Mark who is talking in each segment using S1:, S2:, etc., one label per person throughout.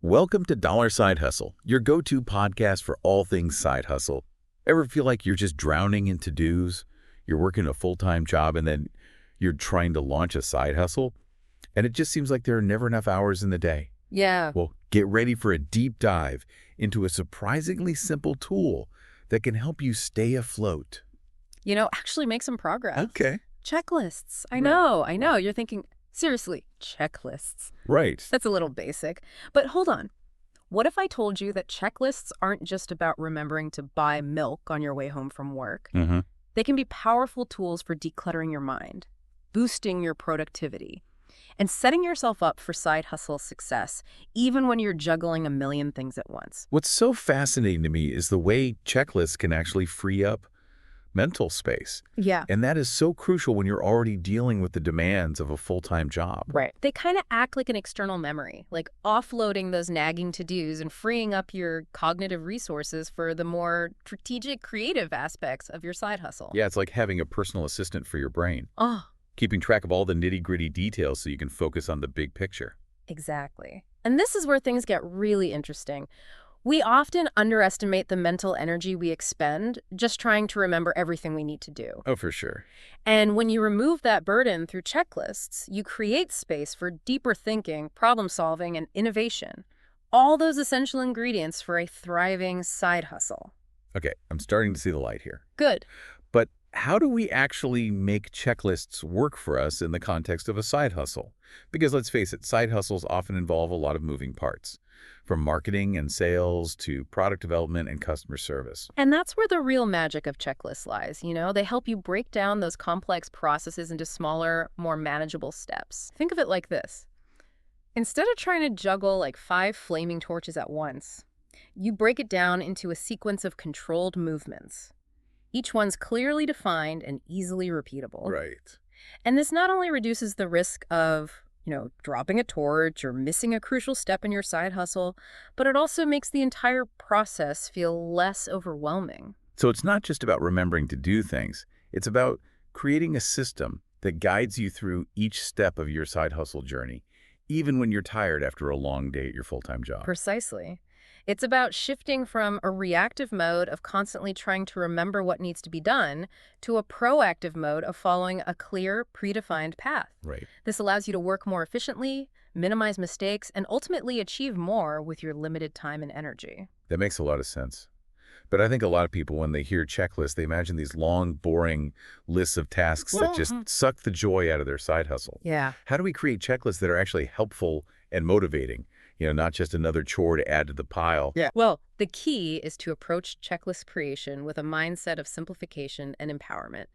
S1: Welcome to Dollar Side Hustle, your go-to podcast for all things side hustle. Ever feel like you're just drowning in to-dos? You're working a full-time job and then you're trying to launch a side hustle, and it just seems like there are never enough hours in the day.
S2: Yeah.
S1: Well, get ready for a deep dive into a surprisingly simple tool that can help you stay afloat.
S2: Actually make some progress.
S1: Okay.
S2: Checklists. I
S1: Right.
S2: know. You're thinking, seriously, checklists.
S1: Right.
S2: That's a little basic. But hold on. What if I told you that checklists aren't just about remembering to buy milk on your way home from work?
S1: Mm-hmm.
S2: They can be powerful tools for decluttering your mind, boosting your productivity, and setting yourself up for side hustle success, even when you're juggling a million things at once.
S1: What's so fascinating to me is the way checklists can actually free up mental space.
S2: Yeah.
S1: And that is so crucial when you're already dealing with the demands of a full-time job.
S2: Right. They kind of act like an external memory, like offloading those nagging to-dos and freeing up your cognitive resources for the more strategic, creative aspects of your side hustle.
S1: Yeah, it's like having a personal assistant for your brain,
S2: Oh,
S1: keeping track of all the nitty-gritty details so you can focus on the big picture.
S2: exactly. And this is where things get really interesting. We often underestimate the mental energy we expend just trying to remember everything we need to do.
S1: Oh, for sure.
S2: And when you remove that burden through checklists, you create space for deeper thinking, problem solving, and innovation. All those essential ingredients for a thriving side hustle.
S1: Okay, I'm starting to see the light here.
S2: Good.
S1: But how do we actually make checklists work for us in the context of a side hustle? Because let's face it, side hustles often involve a lot of moving parts, from marketing and sales to product development and customer service.
S2: And that's where the real magic of checklists lies. They help you break down those complex processes into smaller, more manageable steps. Think of it like this. Instead of trying to juggle like 5 flaming torches at once, you break it down into a sequence of controlled movements. Each one's clearly defined and easily repeatable.
S1: Right.
S2: And this not only reduces the risk of, dropping a torch or missing a crucial step in your side hustle, but it also makes the entire process feel less overwhelming.
S1: So it's not just about remembering to do things. It's about creating a system that guides you through each step of your side hustle journey, even when you're tired after a long day at your full-time job.
S2: Precisely. It's about shifting from a reactive mode of constantly trying to remember what needs to be done to a proactive mode of following a clear, predefined path.
S1: Right.
S2: This allows you to work more efficiently, minimize mistakes, and ultimately achieve more with your limited time and energy.
S1: That makes a lot of sense. But I think a lot of people, when they hear checklists, they imagine these long, boring lists of tasks that just suck the joy out of their side hustle.
S2: Yeah.
S1: How do we create checklists that are actually helpful and motivating? Not just another chore to add to the pile.
S2: Yeah. Well, the key is to approach checklist creation with a mindset of simplification and empowerment,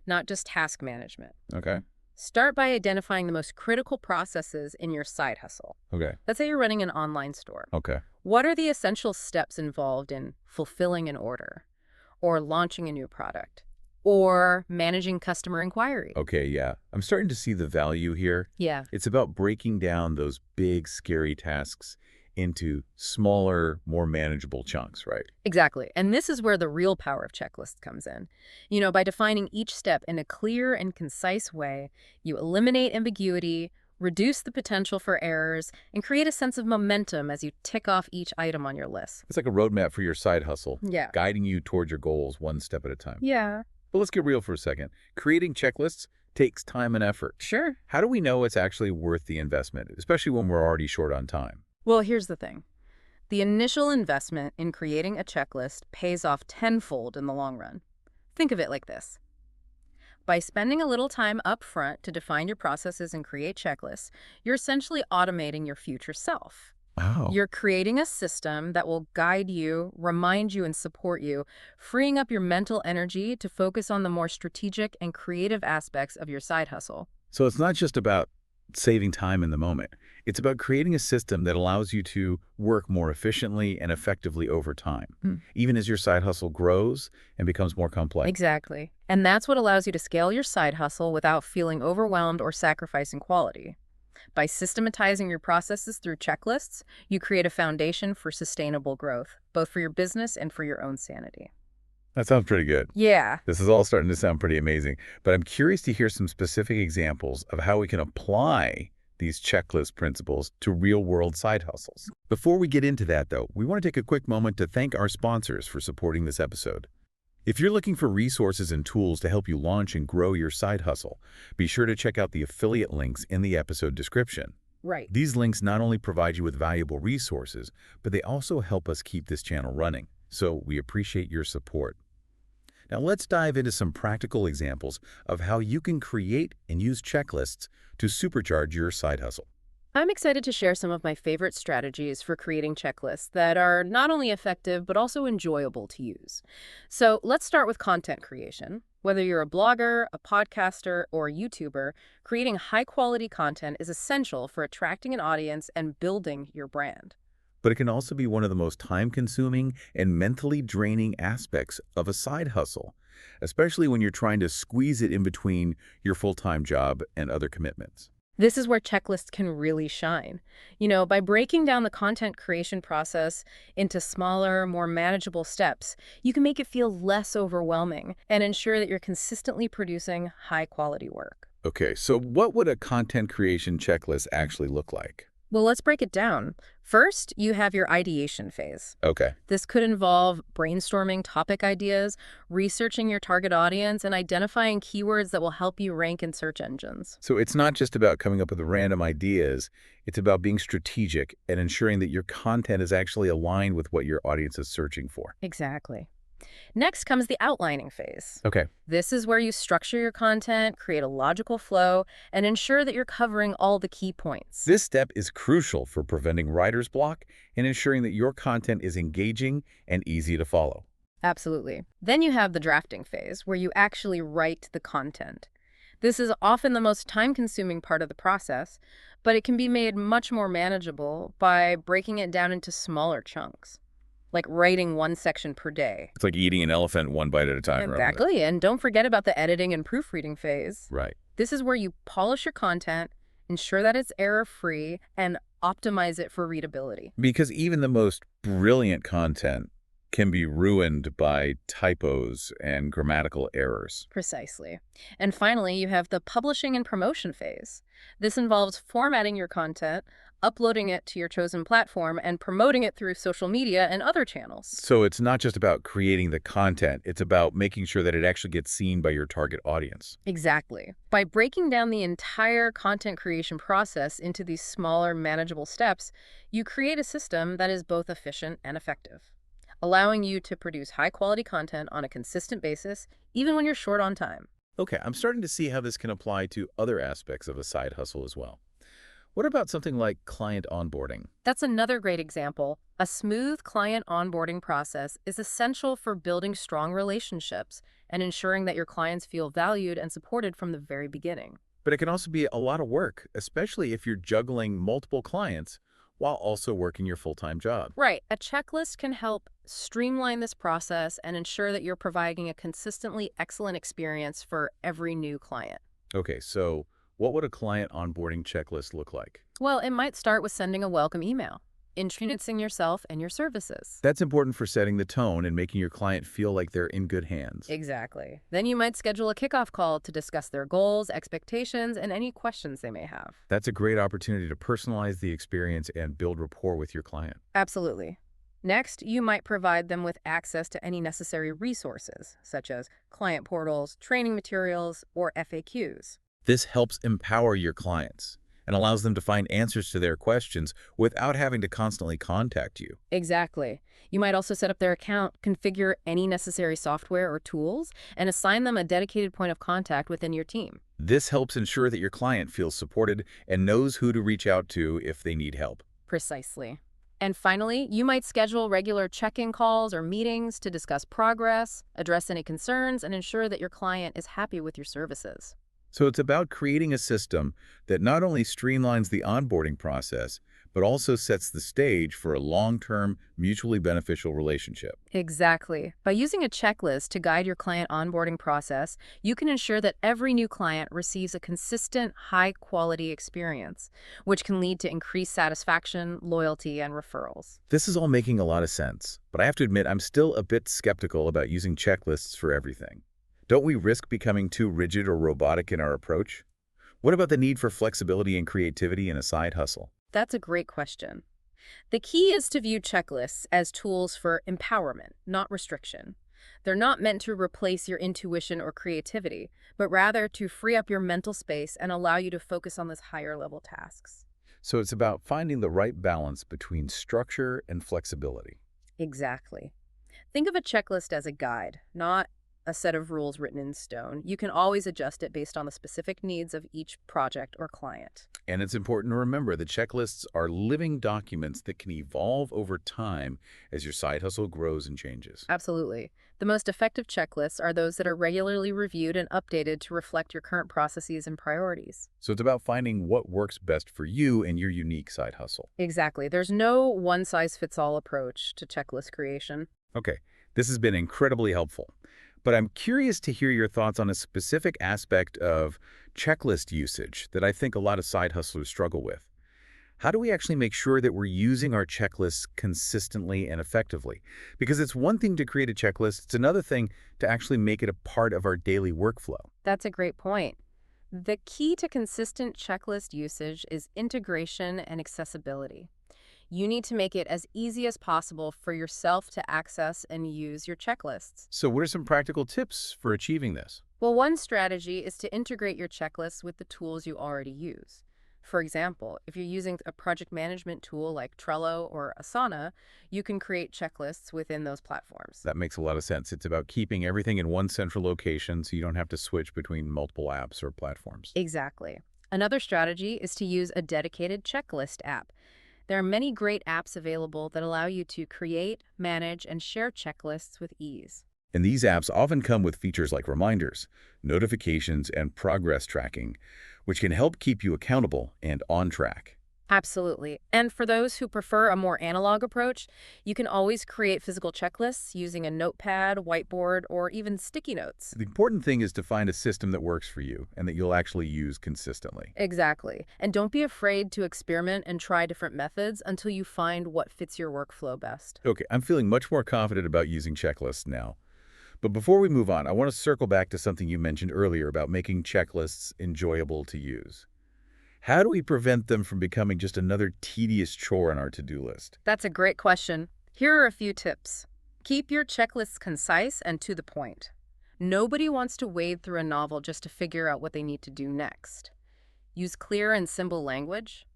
S2: not just task management.
S1: Okay.
S2: Start by identifying the most critical processes in your side hustle.
S1: Okay.
S2: Let's say you're running an online store.
S1: Okay.
S2: What are the essential steps involved in fulfilling an order, or launching a new product, or managing customer inquiry?
S1: Okay, yeah. I'm starting to see the value here.
S2: Yeah.
S1: It's about breaking down those big, scary tasks into smaller, more manageable chunks, right?
S2: Exactly. And this is where the real power of checklists comes in. By defining each step in a clear and concise way, you eliminate ambiguity, reduce the potential for errors, and create a sense of momentum as you tick off each item on your list.
S1: It's like a roadmap for your side hustle,
S2: Yeah.
S1: guiding you toward your goals one step at a time.
S2: Yeah.
S1: But let's get real for a second. Creating checklists takes time and effort.
S2: Sure.
S1: How do we know it's actually worth the investment, especially when we're already short on time?
S2: Well, here's the thing. The initial investment in creating a checklist pays off tenfold in the long run. Think of it like this. By spending a little time up front to define your processes and create checklists, you're essentially automating your future self.
S1: Oh.
S2: You're creating a system that will guide you, remind you, and support you, freeing up your mental energy to focus on the more strategic and creative aspects of your side hustle.
S1: So it's not just about saving time in the moment. It's about creating a system that allows you to work more efficiently and effectively over time, even as your side hustle grows and becomes more complex.
S2: Exactly. And that's what allows you to scale your side hustle without feeling overwhelmed or sacrificing quality. By systematizing your processes through checklists, you create a foundation for sustainable growth, both for your business and for your own sanity.
S1: That sounds pretty good.
S2: Yeah.
S1: This is all starting to sound pretty amazing, but I'm curious to hear some specific examples of how we can apply these checklist principles to real-world side hustles. Before we get into that, though, we want to take a quick moment to thank our sponsors for supporting this episode. If you're looking for resources and tools to help you launch and grow your side hustle, be sure to check out the affiliate links in the episode description.
S2: Right.
S1: These links not only provide you with valuable resources, but they also help us keep this channel running. So we appreciate your support. Now let's dive into some practical examples of how you can create and use checklists to supercharge your side hustle.
S2: I'm excited to share some of my favorite strategies for creating checklists that are not only effective, but also enjoyable to use. So let's start with content creation. Whether you're a blogger, a podcaster, or a YouTuber, creating high-quality content is essential for attracting an audience and building your brand.
S1: But it can also be one of the most time-consuming and mentally draining aspects of a side hustle, especially when you're trying to squeeze it in between your full-time job and other commitments.
S2: This is where checklists can really shine. By breaking down the content creation process into smaller, more manageable steps, you can make it feel less overwhelming and ensure that you're consistently producing high-quality work.
S1: Okay, so what would a content creation checklist actually look like?
S2: Well, let's break it down. First, you have your ideation phase.
S1: Okay.
S2: This could involve brainstorming topic ideas, researching your target audience, and identifying keywords that will help you rank in search engines.
S1: So it's not just about coming up with random ideas, it's about being strategic and ensuring that your content is actually aligned with what your audience is searching for.
S2: Exactly. Next comes the outlining phase.
S1: Okay.
S2: This is where you structure your content, create a logical flow, and ensure that you're covering all the key points.
S1: This step is crucial for preventing writer's block and ensuring that your content is engaging and easy to follow.
S2: Absolutely. Then you have the drafting phase, where you actually write the content. This is often the most time-consuming part of the process, but it can be made much more manageable by breaking it down into smaller chunks, like writing one section per day.
S1: It's like eating an elephant one bite at a time.
S2: Exactly, and don't forget about the editing and proofreading phase.
S1: Right.
S2: This is where you polish your content, ensure that it's error-free, and optimize it for readability.
S1: Because even the most brilliant content can be ruined by typos and grammatical errors.
S2: Precisely. And finally, you have the publishing and promotion phase. This involves formatting your content, uploading it to your chosen platform, and promoting it through social media and other channels.
S1: So it's not just about creating the content, it's about making sure that it actually gets seen by your target audience.
S2: Exactly. By breaking down the entire content creation process into these smaller, manageable steps, you create a system that is both efficient and effective, allowing you to produce high-quality content on a consistent basis, even when you're short on time.
S1: Okay, I'm starting to see how this can apply to other aspects of a side hustle as well. What about something like client onboarding?
S2: That's another great example. A smooth client onboarding process is essential for building strong relationships and ensuring that your clients feel valued and supported from the very beginning.
S1: But it can also be a lot of work, especially if you're juggling multiple clients while also working your full-time job.
S2: Right. A checklist can help streamline this process and ensure that you're providing a consistently excellent experience for every new client.
S1: Okay, so what would a client onboarding checklist look like?
S2: Well, it might start with sending a welcome email, introducing yourself and your services.
S1: That's important for setting the tone and making your client feel like they're in good hands.
S2: Exactly. Then you might schedule a kickoff call to discuss their goals, expectations, and any questions they may have.
S1: That's a great opportunity to personalize the experience and build rapport with your client.
S2: Absolutely. Next, you might provide them with access to any necessary resources, such as client portals, training materials, or FAQs.
S1: This helps empower your clients and allows them to find answers to their questions without having to constantly contact you.
S2: Exactly. You might also set up their account, configure any necessary software or tools, and assign them a dedicated point of contact within your team.
S1: This helps ensure that your client feels supported and knows who to reach out to if they need help.
S2: Precisely. And finally, you might schedule regular check-in calls or meetings to discuss progress, address any concerns, and ensure that your client is happy with your services.
S1: So it's about creating a system that not only streamlines the onboarding process, but also sets the stage for a long-term, mutually beneficial relationship.
S2: Exactly. By using a checklist to guide your client onboarding process, you can ensure that every new client receives a consistent, high-quality experience, which can lead to increased satisfaction, loyalty, and referrals.
S1: This is all making a lot of sense, but I have to admit I'm still a bit skeptical about using checklists for everything. Don't we risk becoming too rigid or robotic in our approach? What about the need for flexibility and creativity in a side hustle?
S2: That's a great question. The key is to view checklists as tools for empowerment, not restriction. They're not meant to replace your intuition or creativity, but rather to free up your mental space and allow you to focus on those higher level tasks.
S1: So it's about finding the right balance between structure and flexibility.
S2: Exactly. Think of a checklist as a guide, not a set of rules written in stone. You can always adjust it based on the specific needs of each project or client.
S1: And it's important to remember that checklists are living documents that can evolve over time as your side hustle grows and changes.
S2: Absolutely. The most effective checklists are those that are regularly reviewed and updated to reflect your current processes and priorities.
S1: So it's about finding what works best for you and your unique side hustle.
S2: Exactly. There's no one-size-fits-all approach to checklist creation.
S1: Okay, this has been incredibly helpful. But I'm curious to hear your thoughts on a specific aspect of checklist usage that I think a lot of side hustlers struggle with. How do we actually make sure that we're using our checklists consistently and effectively? Because it's one thing to create a checklist, it's another thing to actually make it a part of our daily workflow.
S2: That's a great point. The key to consistent checklist usage is integration and accessibility. You need to make it as easy as possible for yourself to access and use your checklists.
S1: So what are some practical tips for achieving this?
S2: Well, one strategy is to integrate your checklists with the tools you already use. For example, if you're using a project management tool like Trello or Asana, you can create checklists within those platforms.
S1: That makes a lot of sense. It's about keeping everything in one central location so you don't have to switch between multiple apps or platforms.
S2: Exactly. Another strategy is to use a dedicated checklist app. There are many great apps available that allow you to create, manage, and share checklists with ease.
S1: And these apps often come with features like reminders, notifications, and progress tracking, which can help keep you accountable and on track.
S2: Absolutely. And for those who prefer a more analog approach, you can always create physical checklists using a notepad, whiteboard, or even sticky notes.
S1: The important thing is to find a system that works for you and that you'll actually use consistently.
S2: Exactly. And don't be afraid to experiment and try different methods until you find what fits your workflow best.
S1: Okay, I'm feeling much more confident about using checklists now. But before we move on, I want to circle back to something you mentioned earlier about making checklists enjoyable to use. How do we prevent them from becoming just another tedious chore on our to-do list?
S2: That's a great question. Here are a few tips. Keep your checklists concise and to the point. Nobody wants to wade through a novel just to figure out what they need to do next. Use clear and simple language.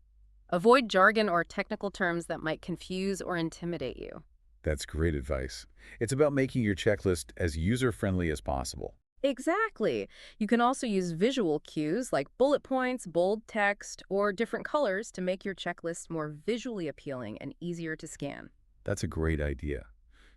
S2: Avoid jargon or technical terms that might confuse or intimidate you.
S1: That's great advice. It's about making your checklist as user-friendly as possible.
S2: Exactly. You can also use visual cues like bullet points, bold text, or different colors to make your checklist more visually appealing and easier to scan.
S1: That's a great idea.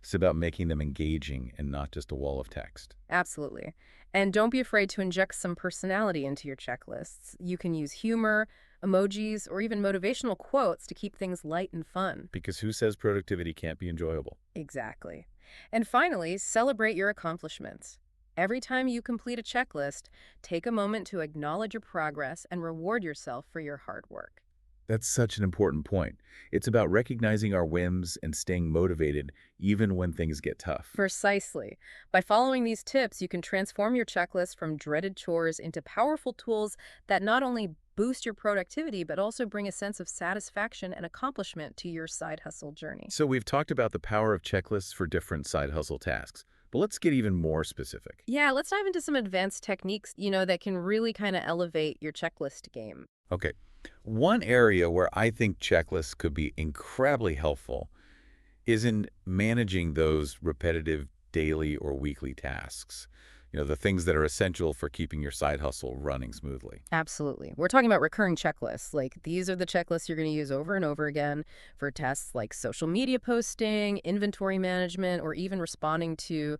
S1: It's about making them engaging and not just a wall of text.
S2: Absolutely. And don't be afraid to inject some personality into your checklists. You can use humor, emojis, or even motivational quotes to keep things light and fun.
S1: Because who says productivity can't be enjoyable?
S2: Exactly. And finally, celebrate your accomplishments. Every time you complete a checklist, take a moment to acknowledge your progress and reward yourself for your hard work.
S1: That's such an important point. It's about recognizing our whims and staying motivated even when things get tough.
S2: Precisely. By following these tips, you can transform your checklist from dreaded chores into powerful tools that not only boost your productivity, but also bring a sense of satisfaction and accomplishment to your side hustle journey.
S1: So we've talked about the power of checklists for different side hustle tasks, but let's get even more specific.
S2: Yeah, let's dive into some advanced techniques, that can really kind of elevate your checklist game.
S1: Okay. One area where I think checklists could be incredibly helpful is in managing those repetitive daily or weekly tasks. The things that are essential for keeping your side hustle running smoothly.
S2: Absolutely. We're talking about recurring checklists. Like these are the checklists you're going to use over and over again for tasks like social media posting, inventory management, or even responding to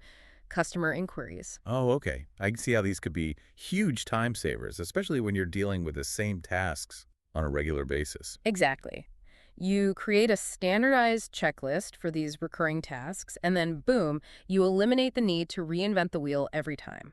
S2: customer inquiries.
S1: Oh, okay. I can see how these could be huge time savers, especially when you're dealing with the same tasks on a regular basis.
S2: Exactly. You create a standardized checklist for these recurring tasks, and then boom, you eliminate the need to reinvent the wheel every time.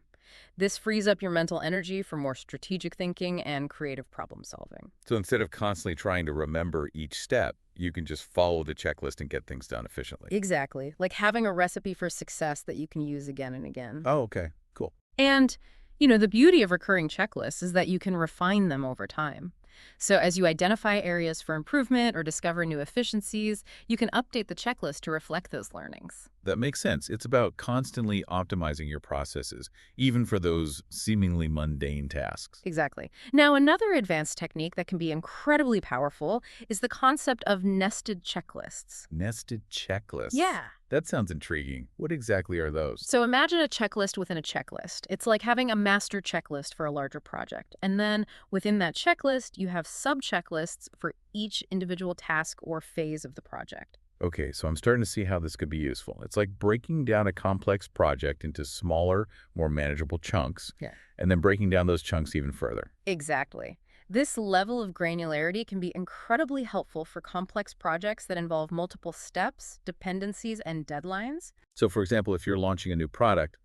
S2: This frees up your mental energy for more strategic thinking and creative problem solving.
S1: So instead of constantly trying to remember each step, you can just follow the checklist and get things done efficiently.
S2: Exactly. Like having a recipe for success that you can use again and again.
S1: Oh, okay. Cool.
S2: And The beauty of recurring checklists is that you can refine them over time. So as you identify areas for improvement or discover new efficiencies, you can update the checklist to reflect those learnings.
S1: That makes sense. It's about constantly optimizing your processes, even for those seemingly mundane tasks.
S2: Exactly. Now, another advanced technique that can be incredibly powerful is the concept of nested checklists.
S1: Nested checklists.
S2: Yeah.
S1: That sounds intriguing. What exactly are those?
S2: So imagine a checklist within a checklist. It's like having a master checklist for a larger project. And then within that checklist, you have sub-checklists for each individual task or phase of the project.
S1: Okay, so I'm starting to see how this could be useful. It's like breaking down a complex project into smaller, more manageable chunks,
S2: Yeah.
S1: and then breaking down those chunks even further.
S2: Exactly. This level of granularity can be incredibly helpful for complex projects that involve multiple steps, dependencies, and deadlines.
S1: So for example, if you're launching a new product,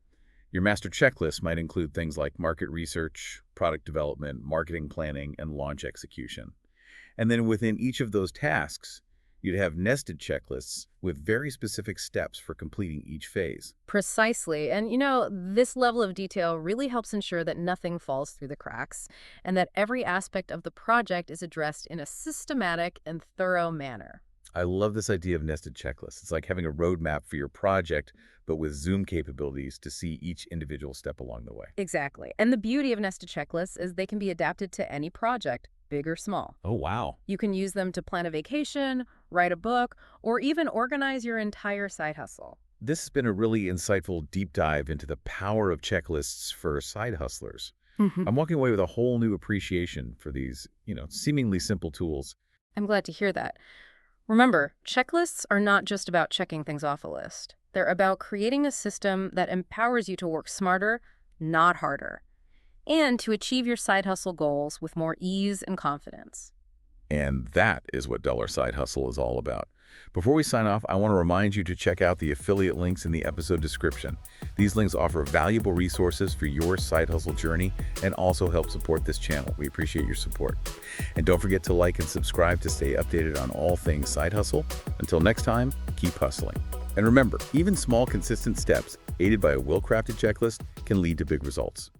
S1: your master checklist might include things like market research, product development, marketing planning, and launch execution. And then within each of those tasks, you'd have nested checklists with very specific steps for completing each phase.
S2: Precisely. And this level of detail really helps ensure that nothing falls through the cracks and that every aspect of the project is addressed in a systematic and thorough manner.
S1: I love this idea of nested checklists. It's like having a roadmap for your project, but with Zoom capabilities to see each individual step along the way.
S2: Exactly. And the beauty of nested checklists is they can be adapted to any project, big or small.
S1: Oh, wow.
S2: You can use them to plan a vacation, write a book, or even organize your entire side hustle.
S1: This has been a really insightful deep dive into the power of checklists for side hustlers. I'm walking away with a whole new appreciation for these, seemingly simple tools.
S2: I'm glad to hear that. Remember, checklists are not just about checking things off a list. They're about creating a system that empowers you to work smarter, not harder, and to achieve your side hustle goals with more ease and confidence.
S1: And that is what Dollar Side Hustle is all about. Before we sign off, I want to remind you to check out the affiliate links in the episode description. These links offer valuable resources for your side hustle journey and also help support this channel. We appreciate your support. And don't forget to like and subscribe to stay updated on all things side hustle. Until next time, keep hustling. And remember, even small, consistent steps, aided by a well-crafted checklist, can lead to big results.